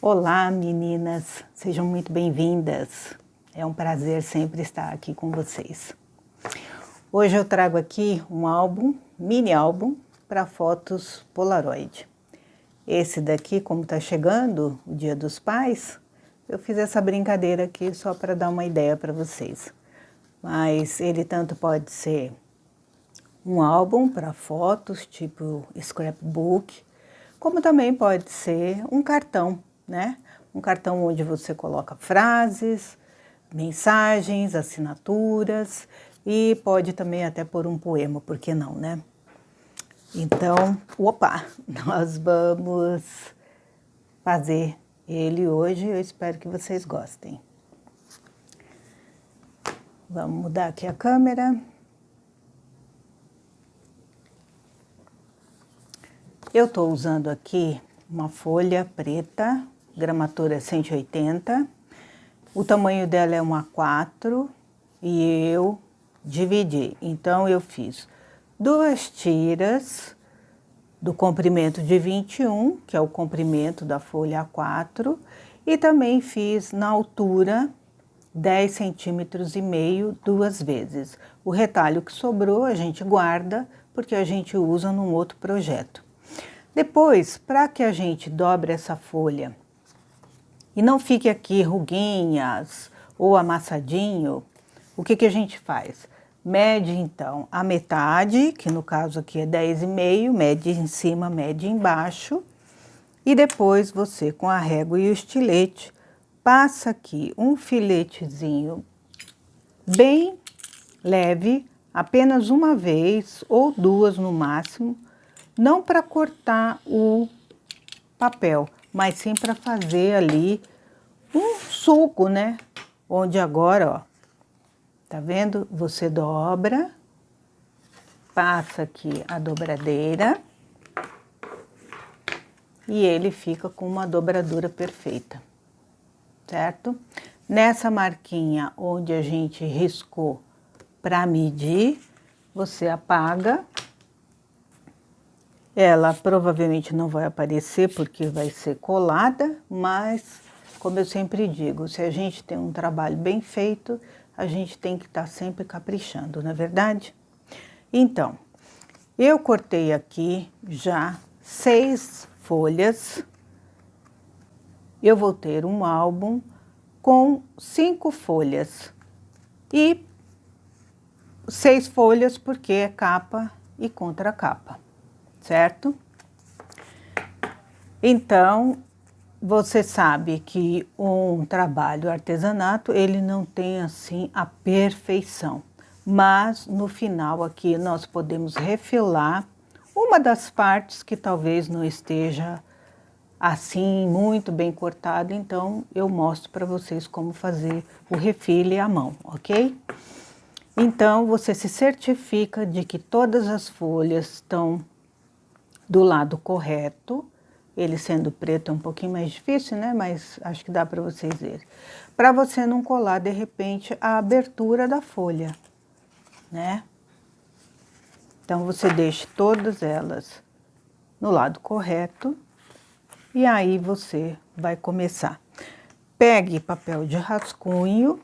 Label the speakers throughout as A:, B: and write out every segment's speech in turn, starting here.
A: Olá, meninas, sejam muito bem-vindas. É um prazer sempre estar aqui com vocês. Hoje eu trago aqui um álbum, mini álbum, para fotos Polaroid. Esse daqui, como está chegando o Dia dos Pais, eu fiz essa brincadeira aqui só para dar uma ideia para vocês. Mas ele tanto pode ser um álbum para fotos, tipo scrapbook, como também pode ser um cartão, né? Um cartão onde você coloca frases, mensagens, assinaturas e pode também até pôr um poema, por que não, né? Então, nós vamos fazer ele hoje, eu espero que vocês gostem. Vamos mudar aqui a câmera. Eu estou usando aqui uma folha preta, gramatura 180. O tamanho dela é um A4 e eu dividi. Então, eu fiz 2 tiras do comprimento de 21, que é o comprimento da folha A4, e também fiz na altura 10 centímetros e meio 2 vezes. O retalho que sobrou a gente guarda, porque a gente usa num outro projeto. Depois, para que a gente dobre essa folha e não fique aqui ruguinhas ou amassadinho, o que a gente faz? Mede então a metade, que no caso aqui é 10,5, mede em cima, mede embaixo, e depois você com a régua e o estilete passa aqui um filetezinho bem leve, apenas uma vez ou 2 no máximo, não para cortar o papel, mas sim para fazer ali um sulco, né? Onde agora, ó, tá vendo? Você dobra, passa aqui a dobradeira e ele fica com uma dobradura perfeita, certo? Nessa marquinha onde a gente riscou para medir, você apaga. Ela provavelmente não vai aparecer porque vai ser colada, mas, como eu sempre digo, se a gente tem um trabalho bem feito, a gente tem que estar sempre caprichando, não é verdade? Então, eu cortei aqui já 6 folhas. Eu vou ter um álbum com 5 folhas e 6 folhas porque é capa e contracapa. Certo? Então, você sabe que um trabalho artesanato, ele não tem assim a perfeição, mas no final aqui nós podemos refilar uma das partes que talvez não esteja assim muito bem cortada, então eu mostro para vocês como fazer o refile à mão, ok? Então, você se certifica de que todas as folhas estão do lado correto. Ele sendo preto é um pouquinho mais difícil, né? Mas acho que dá para vocês verem. Para você não colar, de repente, a abertura da folha, né? Então, você deixa todas elas no lado correto. E aí, você vai começar. Pegue papel de rascunho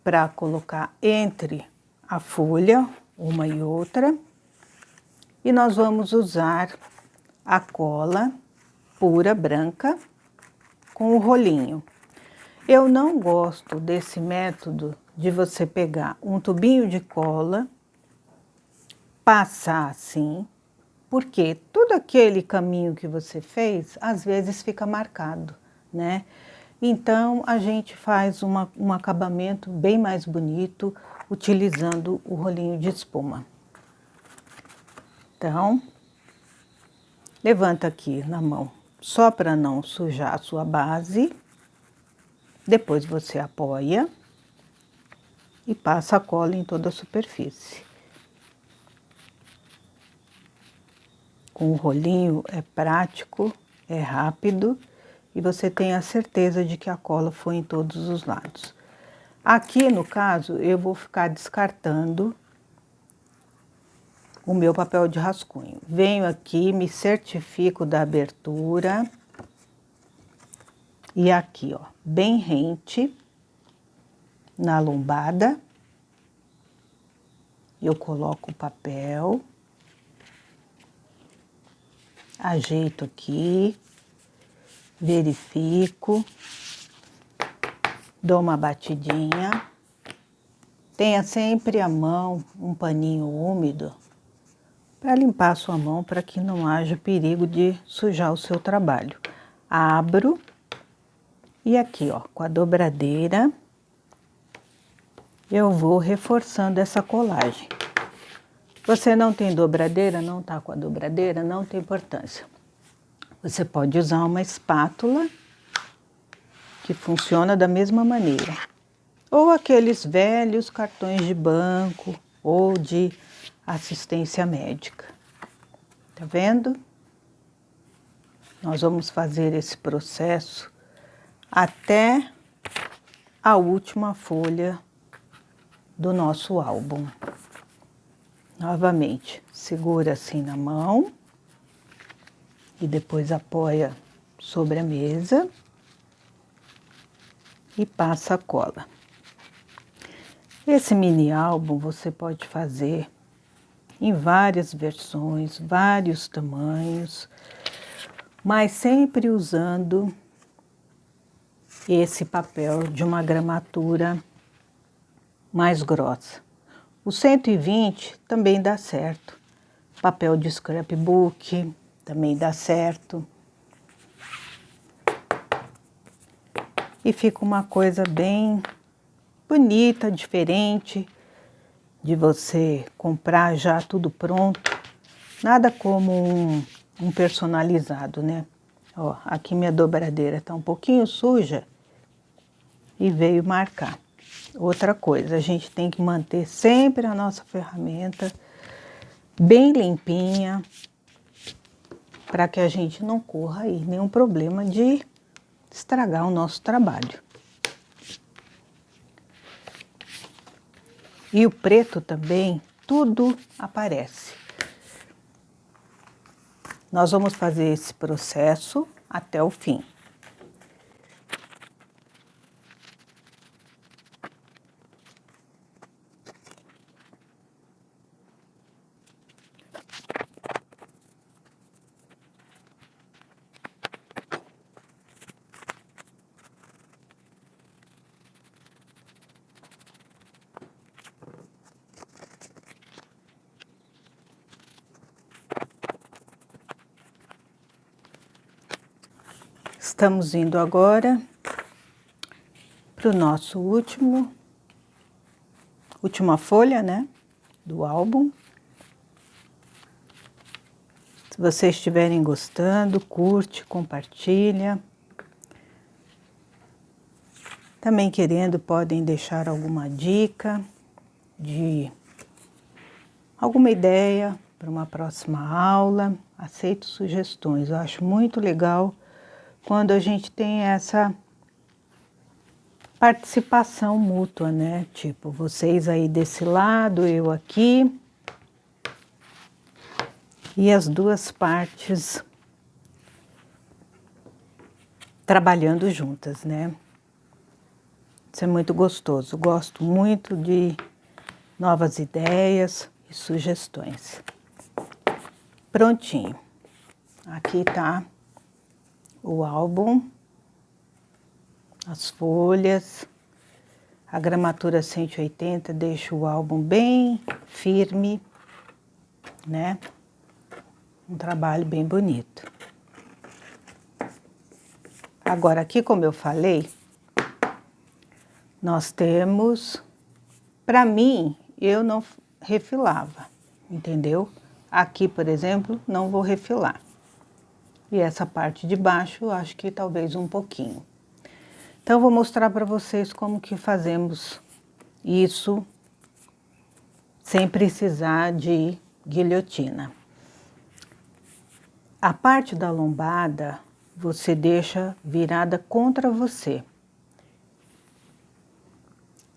A: para colocar entre a folha, uma e outra. E nós vamos usar a cola pura branca com o rolinho. Eu não gosto desse método de você pegar um tubinho de cola, passar assim, porque todo aquele caminho que você fez, às vezes fica marcado, né? Então, a gente faz um acabamento bem mais bonito utilizando o rolinho de espuma. Então, levanta aqui na mão, só para não sujar a sua base. Depois você apoia e passa a cola em toda a superfície. Com o rolinho é prático, é rápido e você tem a certeza de que a cola foi em todos os lados. Aqui, no caso, eu vou ficar descartando o meu papel de rascunho. Venho aqui, me certifico da abertura E aqui, ó, bem rente na lombada. Eu coloco o papel, ajeito aqui, verifico, dou uma batidinha. Tenha sempre à mão um paninho úmido para limpar a sua mão, para que não haja perigo de sujar o seu trabalho. Abro e aqui, ó, com a dobradeira, eu vou reforçando essa colagem. Você não tem dobradeira, não tá com a dobradeira, não tem importância. Você pode usar uma espátula que funciona da mesma maneira. Ou aqueles velhos cartões de banco ou de assistência médica. Tá vendo? Nós vamos fazer esse processo até a última folha do nosso álbum. Novamente, segura assim na mão e depois apoia sobre a mesa e passa a cola. Esse mini álbum você pode fazer em várias versões, vários tamanhos, mas sempre usando esse papel de uma gramatura mais grossa. O 120 também dá certo. Papel de scrapbook também dá certo. E fica uma coisa bem bonita, diferente, de você comprar já tudo pronto. Nada como um personalizado, né? Ó, aqui minha dobradeira tá um pouquinho suja e veio marcar. Outra coisa, a gente tem que manter sempre a nossa ferramenta bem limpinha, para que a gente não corra aí nenhum problema de estragar o nosso trabalho. E o preto também, tudo aparece. Nós vamos fazer esse processo até o fim. Estamos indo agora para o nosso última folha, né, do álbum. Se vocês estiverem gostando, curte, compartilha. Também querendo, podem deixar alguma dica de alguma ideia para uma próxima aula. Aceito sugestões. Eu acho muito legal quando a gente tem essa participação mútua, né? Tipo, vocês aí desse lado, eu aqui. E as duas partes trabalhando juntas, né? Isso é muito gostoso. Gosto muito de novas ideias e sugestões. Prontinho. Aqui tá o álbum, as folhas, a gramatura 180 deixa o álbum bem firme, né? Um trabalho bem bonito. Agora aqui, como eu falei, nós temos, para mim, eu não refilava, entendeu? Aqui, por exemplo, não vou refilar. E essa parte de baixo, eu acho que talvez um pouquinho. Então, eu vou mostrar para vocês como que fazemos isso sem precisar de guilhotina. A parte da lombada, você deixa virada contra você.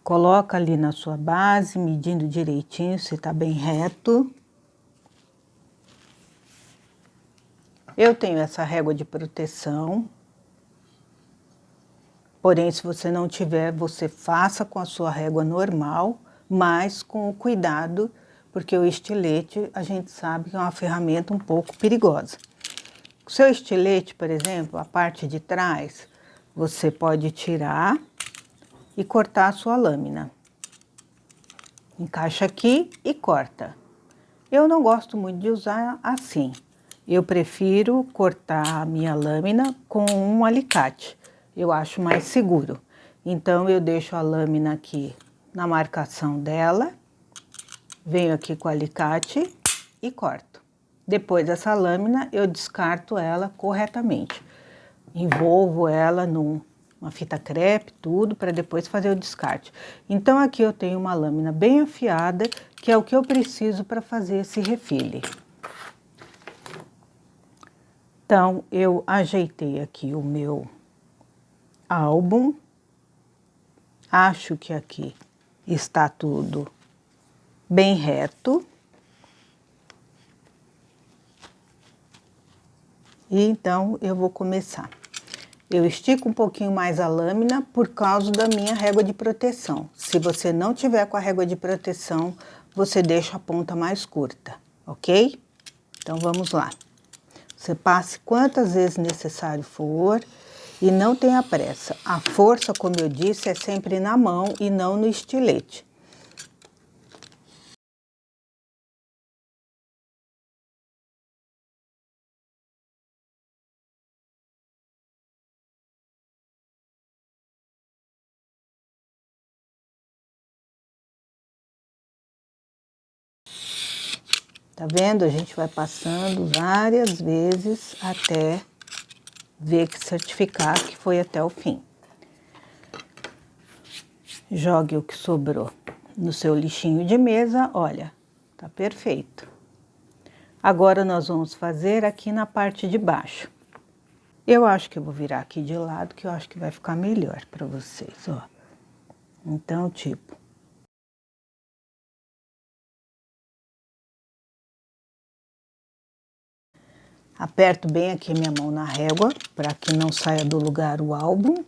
A: Coloca ali na sua base, medindo direitinho se tá bem reto. Eu tenho essa régua de proteção. Porém, se você não tiver, você faça com a sua régua normal, mas com o cuidado, porque o estilete a gente sabe que é uma ferramenta um pouco perigosa. O seu estilete, por exemplo, a parte de trás, você pode tirar e cortar a sua lâmina. Encaixa aqui e corta. Eu não gosto muito de usar assim. Eu prefiro cortar a minha lâmina com um alicate. Eu acho mais seguro. Então, eu deixo a lâmina aqui na marcação dela. Venho aqui com o alicate e corto. Depois dessa lâmina, eu descarto ela corretamente. Envolvo ela numa fita crepe, tudo, para depois fazer o descarte. Então, aqui eu tenho uma lâmina bem afiada, que é o que eu preciso para fazer esse refile. Então, eu ajeitei aqui o meu álbum. Acho que aqui está tudo bem reto. E então, eu vou começar. Eu estico um pouquinho mais a lâmina por causa da minha régua de proteção. Se você não tiver com a régua de proteção, você deixa a ponta mais curta, ok? Então, vamos lá. Você passe quantas vezes necessário for e não tenha pressa. A força, como eu disse, é sempre na mão e não no estilete. Tá vendo? A gente vai passando várias vezes até ver que certificar que foi até o fim. Jogue o que sobrou no seu lixinho de mesa, olha, tá perfeito. Agora nós vamos fazer aqui na parte de baixo. Eu acho que eu vou virar aqui de lado, que eu acho que vai ficar melhor para vocês, ó. Então, tipo, aperto bem aqui minha mão na régua, para que não saia do lugar o álbum.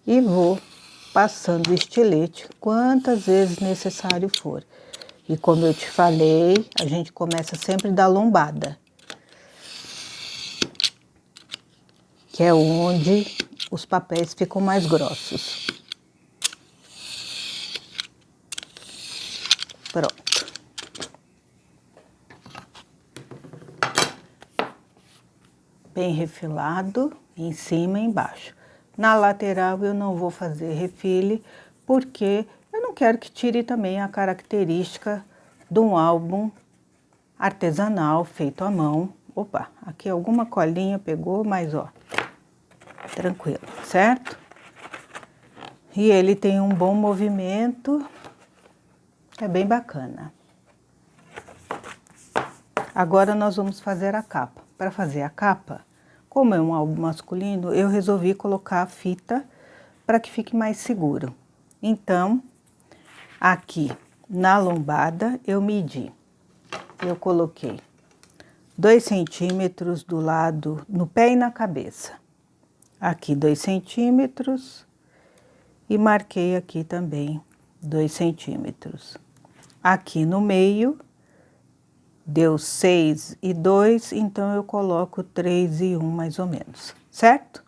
A: E vou passando o estilete quantas vezes necessário for. E como eu te falei, a gente começa sempre da lombada, que é onde os papéis ficam mais grossos. Pronto. Bem refilado, em cima e embaixo. Na lateral eu não vou fazer refile, porque eu não quero que tire também a característica de um álbum artesanal, feito à mão. Opa, aqui alguma colinha pegou, mas ó, tranquilo, certo? E ele tem um bom movimento, é bem bacana. Agora nós vamos fazer a capa. Para fazer a capa, como é um álbum masculino, eu resolvi colocar a fita para que fique mais seguro. Então, aqui na lombada eu medi. Eu coloquei 2 centímetros do lado, no pé e na cabeça. Aqui 2 centímetros e marquei aqui também 2 centímetros. Aqui no meio deu 6 e 2, então eu coloco 3 e 1 mais ou menos, certo?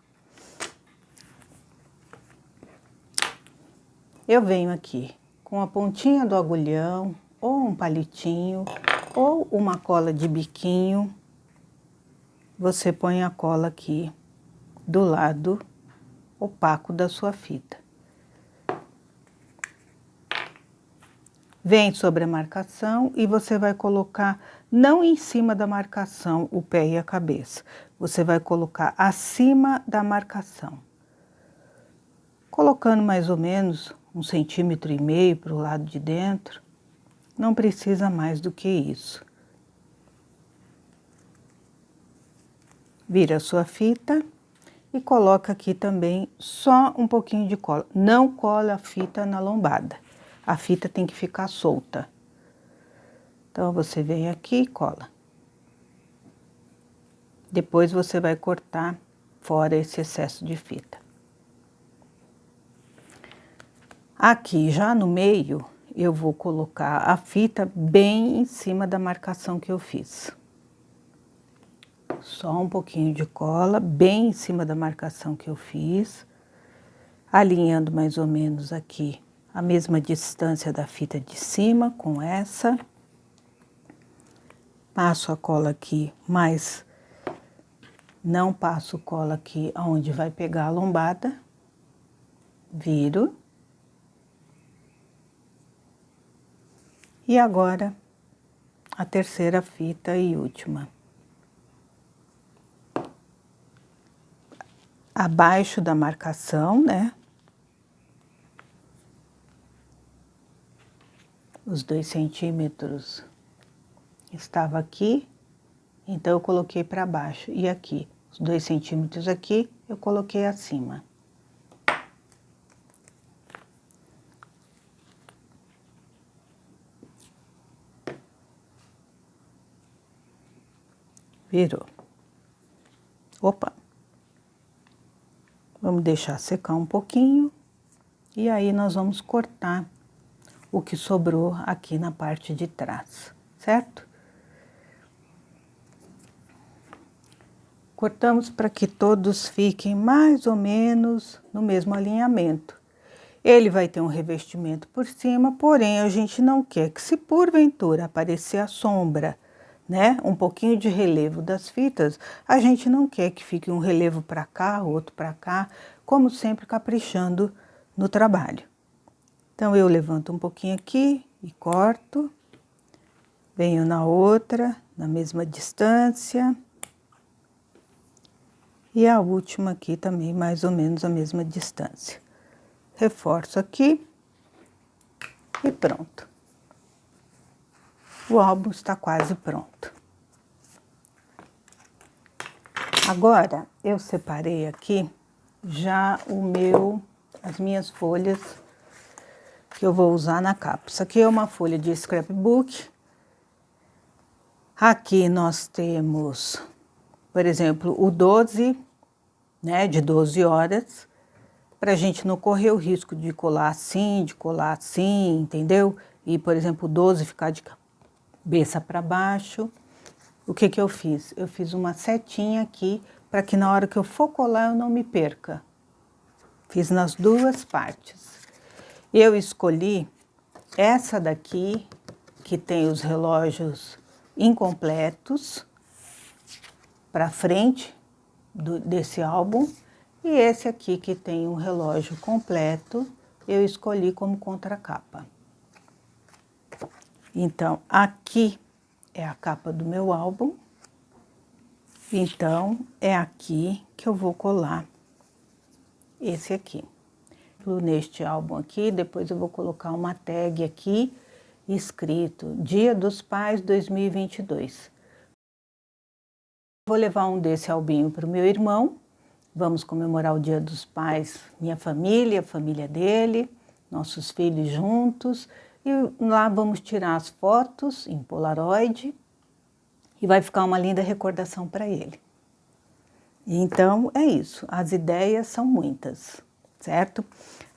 A: Eu venho aqui com a pontinha do agulhão, ou um palitinho, ou uma cola de biquinho. Você põe a cola aqui do lado opaco da sua fita. Vem sobre a marcação e você vai colocar, não em cima da marcação, o pé e a cabeça. Você vai colocar acima da marcação. Colocando mais ou menos 1,5 centímetros para o lado de dentro. Não precisa mais do que isso. Vira a sua fita e coloca aqui também só um pouquinho de cola. Não cola a fita na lombada. A fita tem que ficar solta. Então, você vem aqui e cola. Depois você vai cortar fora esse excesso de fita. Aqui já no meio, eu vou colocar a fita bem em cima da marcação que eu fiz. Só um pouquinho de cola, bem em cima da marcação que eu fiz, alinhando mais ou menos aqui a mesma distância da fita de cima com essa. Passo a cola aqui, mas não passo cola aqui onde vai pegar a lombada. Viro. E agora, a terceira fita e última. Abaixo da marcação, né? Os 2 centímetros estava aqui, então eu coloquei para baixo. E aqui, os 2 centímetros aqui, eu coloquei acima. Virou. Opa! Vamos deixar secar um pouquinho. E aí, nós vamos cortar o que sobrou aqui na parte de trás, certo? Cortamos para que todos fiquem mais ou menos no mesmo alinhamento. Ele vai ter um revestimento por cima, porém a gente não quer que, se porventura aparecer a sombra, né, um pouquinho de relevo das fitas, a gente não quer que fique um relevo para cá, outro para cá, como sempre caprichando no trabalho. Então eu levanto um pouquinho aqui e corto, venho na outra, na mesma distância, e a última aqui também mais ou menos a mesma distância. Reforço aqui e pronto. O álbum está quase pronto. Agora, eu separei aqui já as minhas folhas que eu vou usar na capa. Isso aqui é uma folha de scrapbook. Aqui nós temos, por exemplo, o 12, né, de 12 horas, para a gente não correr o risco de colar assim, entendeu? E, por exemplo, o 12 ficar de cabeça para baixo. O que que eu fiz? Eu fiz uma setinha aqui para que na hora que eu for colar eu não me perca. Fiz nas duas partes. Eu escolhi essa daqui, que tem os relógios incompletos, para frente desse álbum, e esse aqui que tem um relógio completo, eu escolhi como contracapa. Então, aqui é a capa do meu álbum, então é aqui que eu vou colar esse aqui. Neste álbum aqui, depois eu vou colocar uma tag aqui, escrito Dia dos Pais 2022. Vou levar um desse albinho para o meu irmão, vamos comemorar o Dia dos Pais, minha família, a família dele, nossos filhos juntos, e lá vamos tirar as fotos em Polaroid, e vai ficar uma linda recordação para ele. Então, é isso, as ideias são muitas, certo?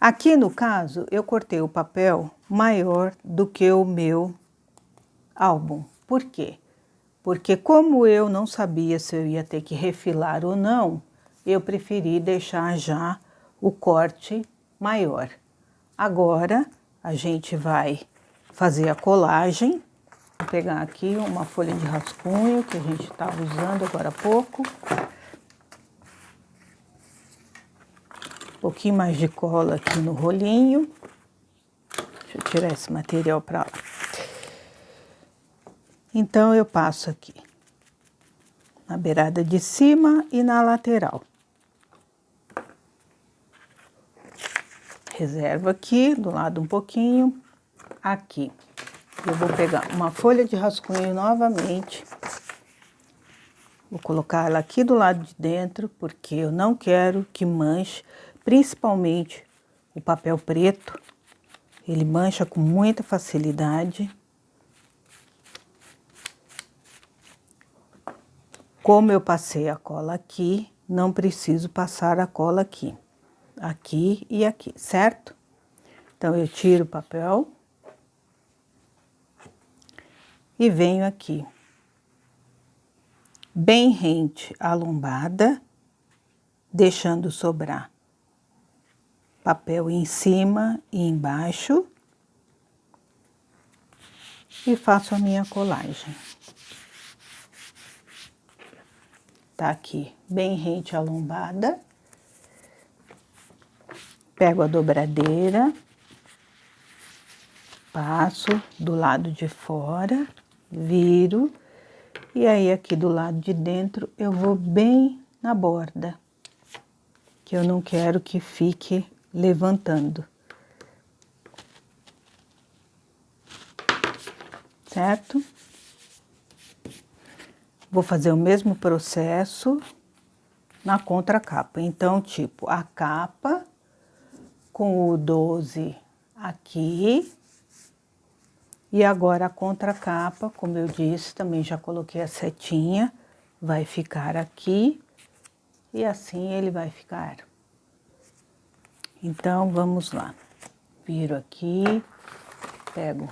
A: Aqui, no caso, eu cortei o papel maior do que o meu álbum. Por quê? Porque como eu não sabia se eu ia ter que refilar ou não, eu preferi deixar já o corte maior. Agora, a gente vai fazer a colagem. Vou pegar aqui uma folha de rascunho que a gente estava usando agora há pouco. Um pouquinho mais de cola aqui no rolinho. Deixa eu tirar esse material para lá. Então, eu passo aqui na beirada de cima e na lateral. Reservo aqui, do lado um pouquinho, aqui. Eu vou pegar uma folha de rascunho novamente. Vou colocar ela aqui do lado de dentro, porque eu não quero que manche, principalmente o papel preto. Ele mancha com muita facilidade. Como eu passei a cola aqui, não preciso passar a cola aqui. Aqui e aqui, certo? Então, eu tiro o papel e venho aqui, bem rente à lombada, deixando sobrar papel em cima e embaixo, e faço a minha colagem. Tá aqui, bem rente à lombada. Pego a dobradeira, passo do lado de fora, viro, e aí aqui do lado de dentro eu vou bem na borda, que eu não quero que fique levantando. Certo? Vou fazer o mesmo processo na contracapa. Então, tipo, a capa com o 12 aqui. E agora a contracapa, como eu disse, também já coloquei a setinha, vai ficar aqui. E assim ele vai ficar. Então, vamos lá. Viro aqui, pego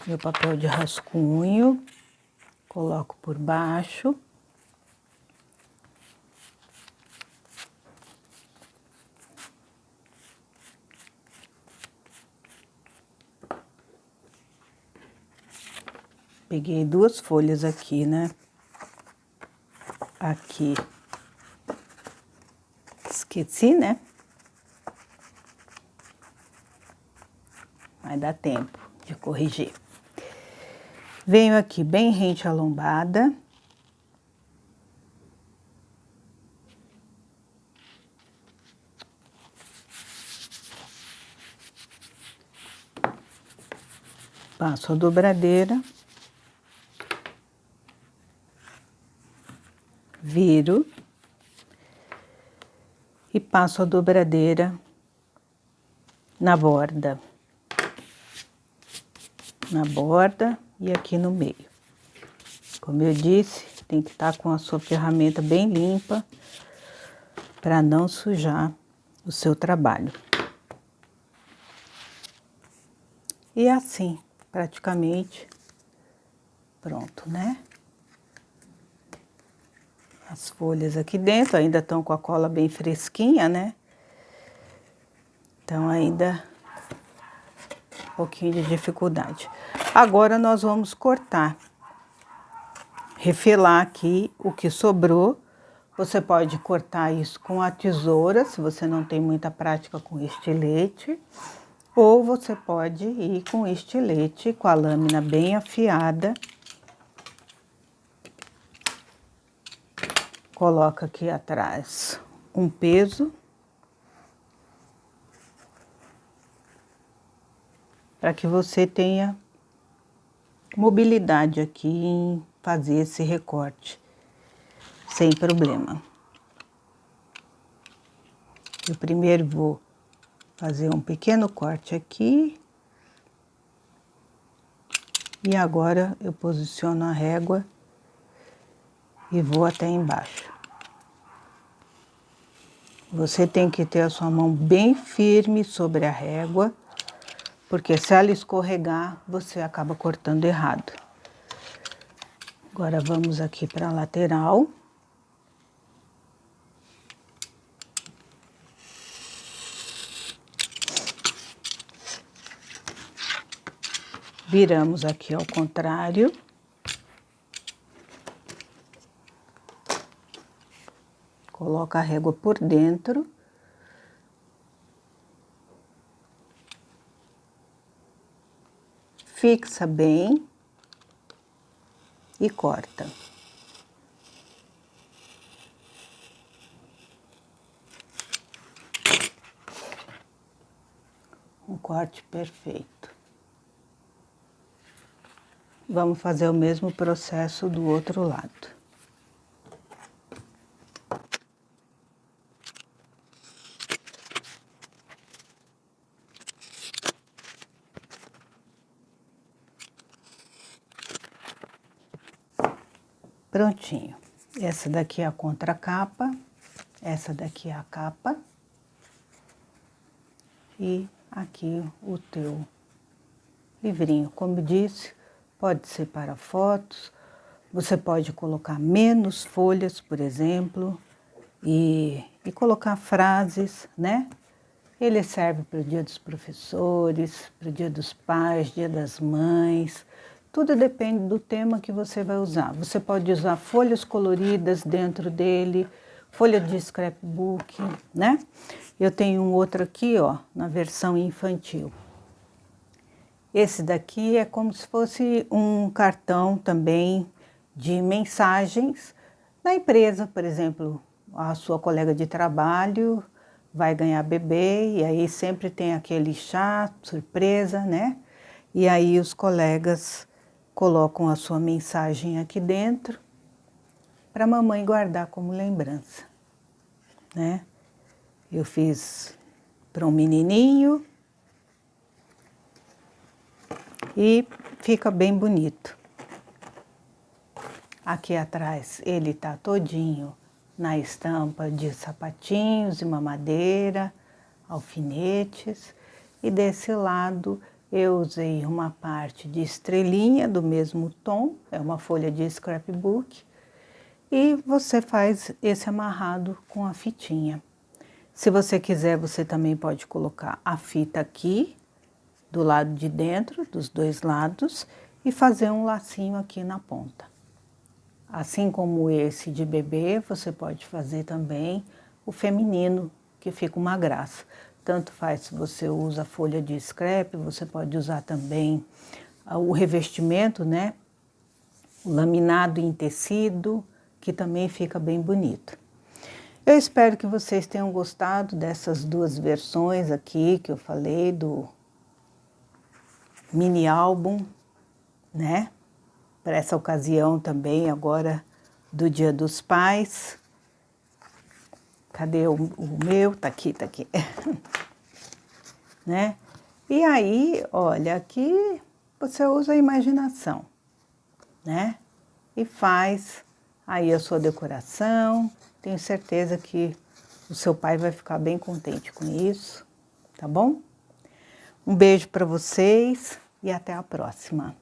A: meu papel de rascunho, coloco por baixo. Peguei 2 folhas aqui, né? Aqui. Esqueci, né? Vai dar tempo de corrigir. Venho aqui bem rente à lombada. Passo a dobradeira. Viro. E passo a dobradeira na borda. Na borda e aqui no meio. Como eu disse, tem que estar com a sua ferramenta bem limpa para não sujar o seu trabalho. E assim, praticamente pronto, né? As folhas aqui dentro ainda estão com a cola bem fresquinha, né? Então ainda um pouquinho de dificuldade. Agora nós vamos cortar. Refilar aqui o que sobrou. Você pode cortar isso com a tesoura, se você não tem muita prática com estilete. Ou você pode ir com estilete, com a lâmina bem afiada. Coloca aqui atrás um peso. Para que você tenha mobilidade aqui em fazer esse recorte sem problema. Eu primeiro vou fazer um pequeno corte aqui. E agora eu posiciono a régua e vou até embaixo. Você tem que ter a sua mão bem firme sobre a régua, porque se ela escorregar, você acaba cortando errado. Agora vamos aqui para a lateral. Viramos aqui ao contrário. Coloca a régua por dentro. Fixa bem e corta. Um corte perfeito. Vamos fazer o mesmo processo do outro lado. Prontinho. Essa daqui é a contracapa, essa daqui é a capa. E aqui o teu livrinho. Como eu disse, pode ser para fotos, você pode colocar menos folhas, por exemplo, e colocar frases, né? Ele serve para o dia dos professores, para o dia dos pais, dia das mães. Tudo depende do tema que você vai usar. Você pode usar folhas coloridas dentro dele, folha de scrapbook, né? Eu tenho um outro aqui, ó, na versão infantil. Esse daqui é como se fosse um cartão também de mensagens da empresa, por exemplo, a sua colega de trabalho vai ganhar bebê, e aí sempre tem aquele chá, surpresa, né? E aí os colegas colocam a sua mensagem aqui dentro para a mamãe guardar como lembrança, né? Eu fiz para um menininho e fica bem bonito. Aqui atrás ele tá todinho na estampa de sapatinhos, de mamadeira, alfinetes. E desse lado eu usei uma parte de estrelinha do mesmo tom, é uma folha de scrapbook. E você faz esse amarrado com a fitinha. Se você quiser, você também pode colocar a fita aqui, do lado de dentro, dos dois lados, e fazer um lacinho aqui na ponta. Assim como esse de bebê, você pode fazer também o feminino, que fica uma graça. Tanto faz se você usa folha de scrap, você pode usar também o revestimento, né? O laminado em tecido, que também fica bem bonito. Eu espero que vocês tenham gostado dessas duas versões aqui que eu falei do mini álbum, né? Para essa ocasião também, agora do Dia dos Pais. Cadê o meu? Tá aqui, tá aqui. Né? E aí, olha, aqui você usa a imaginação, né? E faz aí a sua decoração. Tenho certeza que o seu pai vai ficar bem contente com isso, tá bom? Um beijo para vocês e até a próxima.